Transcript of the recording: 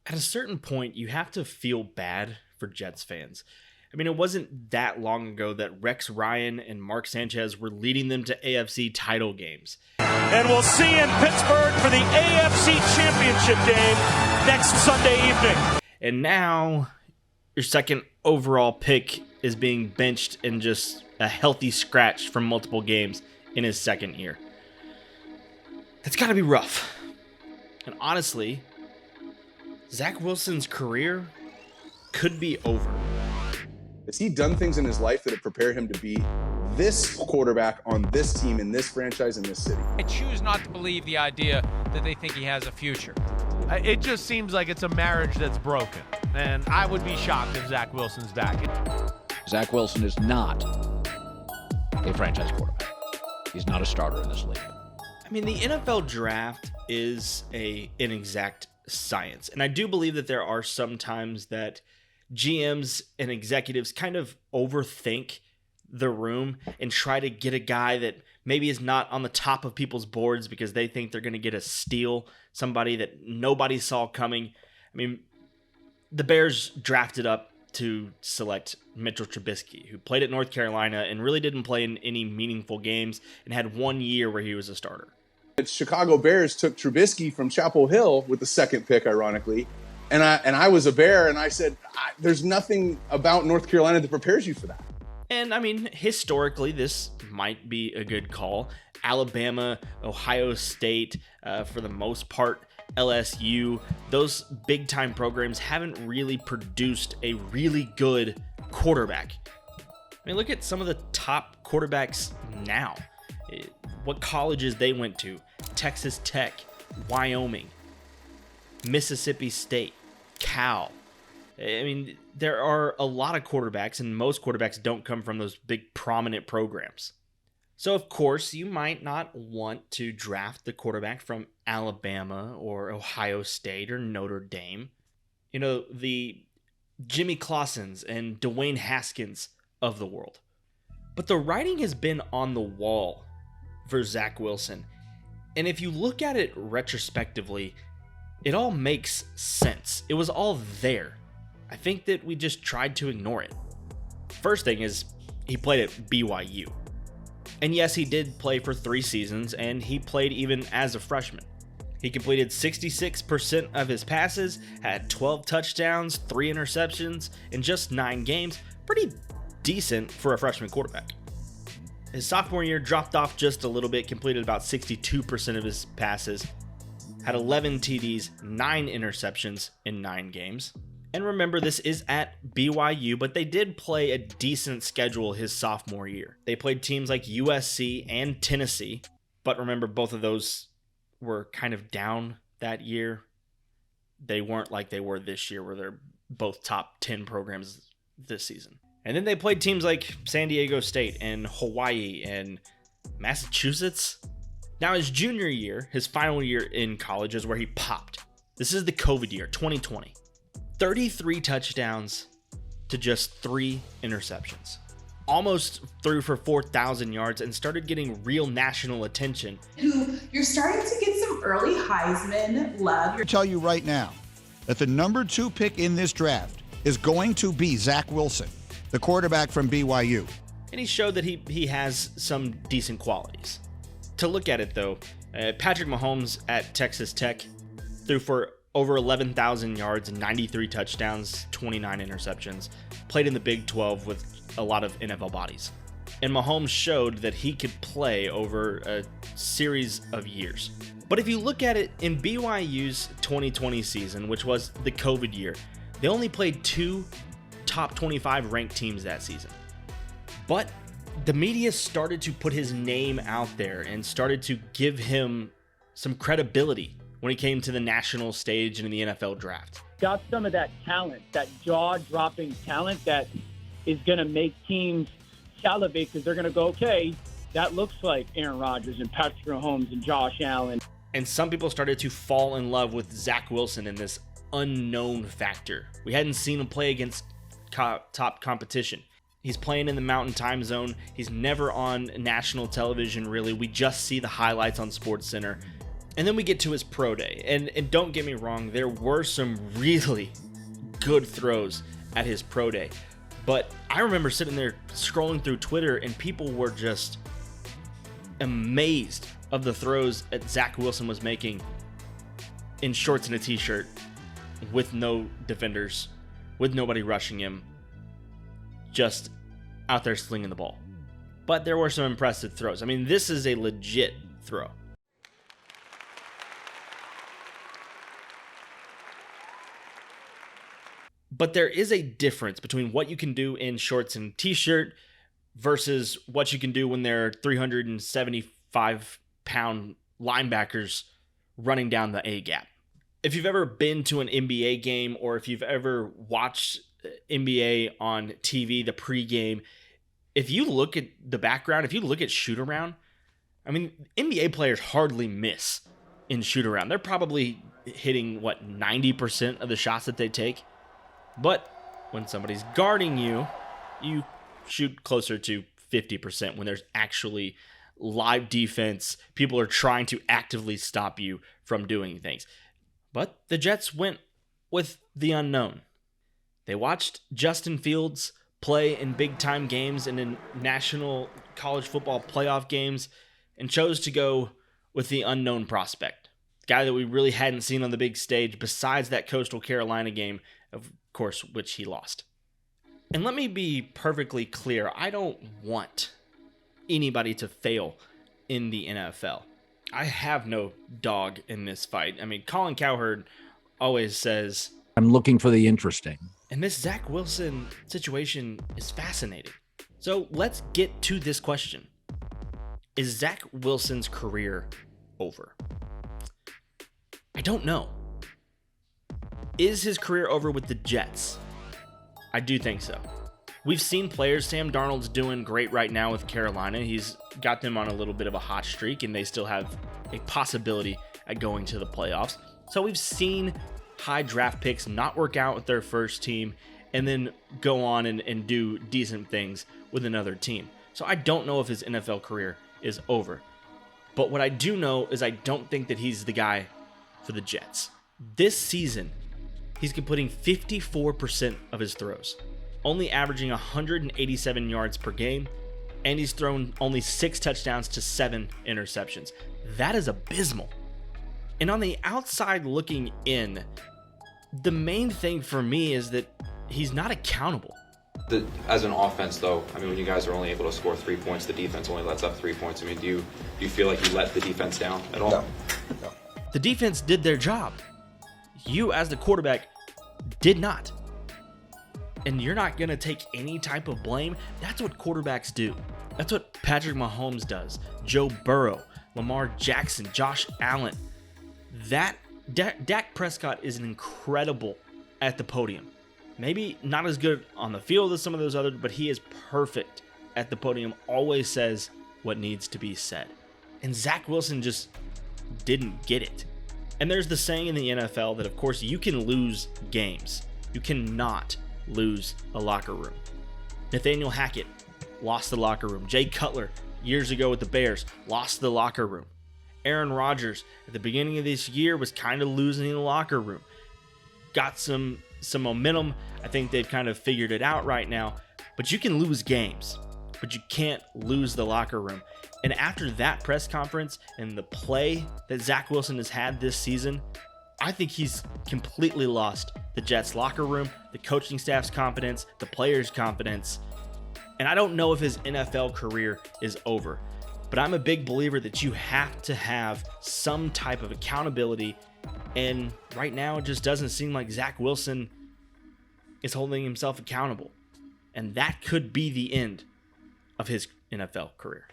at a certain point, you have to feel bad for Jets fans. I mean, it wasn't that long ago that Rex Ryan and Mark Sanchez were leading them to AFC title games. And we'll see you in Pittsburgh for the AFC Championship game next Sunday evening. And now your second overall pick is being benched and just a healthy scratch from multiple games in his second year. That's got to be rough. And honestly, Zach Wilson's career could be over. Has he done things in his life that have prepared him to be this quarterback on this team, in this franchise, in this city? I choose not to believe the idea that they think he has a future. It just seems like it's a marriage that's broken. And I would be shocked if Zach Wilson's back. Zach Wilson is not a franchise quarterback. He's not a starter in this league. I mean, the NFL draft is an exact science. And I do believe that there are some times that GMs and executives kind of overthink the room and try to get a guy that maybe is not on the top of people's boards because they think they're going to get a steal, somebody that nobody saw coming. I mean, the Bears drafted up to select Mitchell Trubisky, who played at North Carolina and really didn't play in any meaningful games and had 1 year where he was a starter. The Chicago Bears took Trubisky from Chapel Hill with the second pick, ironically. And I was a Bear, and I said, there's nothing about North Carolina that prepares you for that. And I mean, historically, this might be a good call. Alabama, Ohio State, for the most part, LSU, those big-time programs haven't really produced a really good quarterback. I mean, look at some of the top quarterbacks now. What colleges they went to: Texas Tech, Wyoming, Mississippi State, Cal. I mean, there are a lot of quarterbacks, and most quarterbacks don't come from those big prominent programs. So, of course, you might not want to draft the quarterback from Alabama or Ohio State or Notre Dame. You know, the Jimmy Clausens and Dwayne Haskins of the world. But the writing has been on the wall for Zach Wilson. And if you look at it retrospectively, it all makes sense. It was all there. I think that we just tried to ignore it. First thing is, he played at BYU. And yes, he did play for 3 seasons, and he played even as a freshman. He completed 66% of his passes, had 12 touchdowns, 3 interceptions in just 9 games. Pretty decent for a freshman quarterback. His sophomore year dropped off just a little bit, completed about 62% of his passes, had 11 TDs, 9 interceptions in 9 games. And remember, this is at BYU, but they did play a decent schedule his sophomore year. They played teams like USC and Tennessee, but remember, both of those were kind of down that year. They weren't like they were this year, where they're both top 10 programs this season. And then they played teams like San Diego State and Hawaii and Massachusetts. Now, his junior year, his final year in college, is where he popped. This is the COVID year, 2020. 33 touchdowns to just 3 interceptions. Almost threw for 4,000 yards and started getting real national attention. You're starting to get some early Heisman love. I tell you right now that the number 2 pick in this draft is going to be Zach Wilson, the quarterback from BYU. And he showed that he has some decent qualities. To look at it though, Patrick Mahomes at Texas Tech threw for over 11,000 yards, 93 touchdowns, 29 interceptions, played in the Big 12 with a lot of NFL bodies. And Mahomes showed that he could play over a series of years. But if you look at it in BYU's 2020 season, which was the COVID year, they only played 2 top 25 ranked teams that season. But the media started to put his name out there and started to give him some credibility when he came to the national stage and in the NFL draft. Got some of that talent, that jaw-dropping talent that is going to make teams salivate because they're going to go, okay, that looks like Aaron Rodgers and Patrick Mahomes and Josh Allen. And some people started to fall in love with Zach Wilson in this unknown factor. We hadn't seen him play against top competition. He's playing in the Mountain Time Zone. He's never on national television, really. We just see the highlights on SportsCenter. And then we get to his pro day. And don't get me wrong, there were some really good throws at his pro day. But I remember sitting there scrolling through Twitter and people were just amazed of the throws that Zach Wilson was making in shorts and a t-shirt with no defenders, with nobody rushing him, just out there slinging the ball. But there were some impressive throws. I mean, this is a legit throw. But there is a difference between what you can do in shorts and t-shirt versus what you can do when there are 375-pound linebackers running down the A-gap. If you've ever been to an NBA game or if you've ever watched NBA on TV, the pregame, if you look at the background, if you look at shoot-around, I mean, NBA players hardly miss in shoot-around. They're probably hitting, 90% of the shots that they take? But when somebody's guarding you, you shoot closer to 50% when there's actually live defense. People are trying to actively stop you from doing things. But the Jets went with the unknown. They watched Justin Fields play in big-time games and in national college football playoff games and chose to go with the unknown prospect. The guy that we really hadn't seen on the big stage besides that Coastal Carolina game, of course, which he lost. And let me be perfectly clear, I don't want anybody to fail in the NFL. I have no dog in this fight. I mean, Colin Cowherd always says, I'm looking for the interesting. And this Zach Wilson situation is fascinating. So let's get to this question. Is Zach Wilson's career over? I don't know. Is his career over with the Jets? I do think so. We've seen players, Sam Darnold's doing great right now with Carolina. He's got them on a little bit of a hot streak, and they still have a possibility at going to the playoffs. So we've seen high draft picks not work out with their first team and then go on and do decent things with another team. So I don't know if his NFL career is over. But what I do know is I don't think that he's the guy for the Jets. This season, he's completing 54% of his throws, only averaging 187 yards per game, and he's thrown only 6 touchdowns to 7 interceptions. That is abysmal. And on the outside looking in, the main thing for me is that he's not accountable. As an offense, though, I mean, when you guys are only able to score 3 points, the defense only lets up 3 points. I mean, do you feel like you let the defense down at all? No. The defense did their job. You, as the quarterback, did not. And you're not going to take any type of blame. That's what quarterbacks do. That's what Patrick Mahomes does. Joe Burrow, Lamar Jackson, Josh Allen. Dak Prescott is incredible at the podium. Maybe not as good on the field as some of those others, but he is perfect at the podium. Always says what needs to be said. And Zach Wilson just didn't get it. And there's the saying in the NFL that, of course, you can lose games. You cannot lose a locker room. Nathaniel Hackett lost the locker room. Jay Cutler, years ago with the Bears, lost the locker room. Aaron Rodgers, at the beginning of this year, was kind of losing the locker room. Got some momentum. I think they've kind of figured it out right now. But you can lose games, but you can't lose the locker room. And after that press conference and the play that Zach Wilson has had this season, I think he's completely lost the Jets locker room, the coaching staff's confidence, the players' confidence. And I don't know if his NFL career is over, but I'm a big believer that you have to have some type of accountability. And right now, it just doesn't seem like Zach Wilson is holding himself accountable. And that could be the end of his NFL career.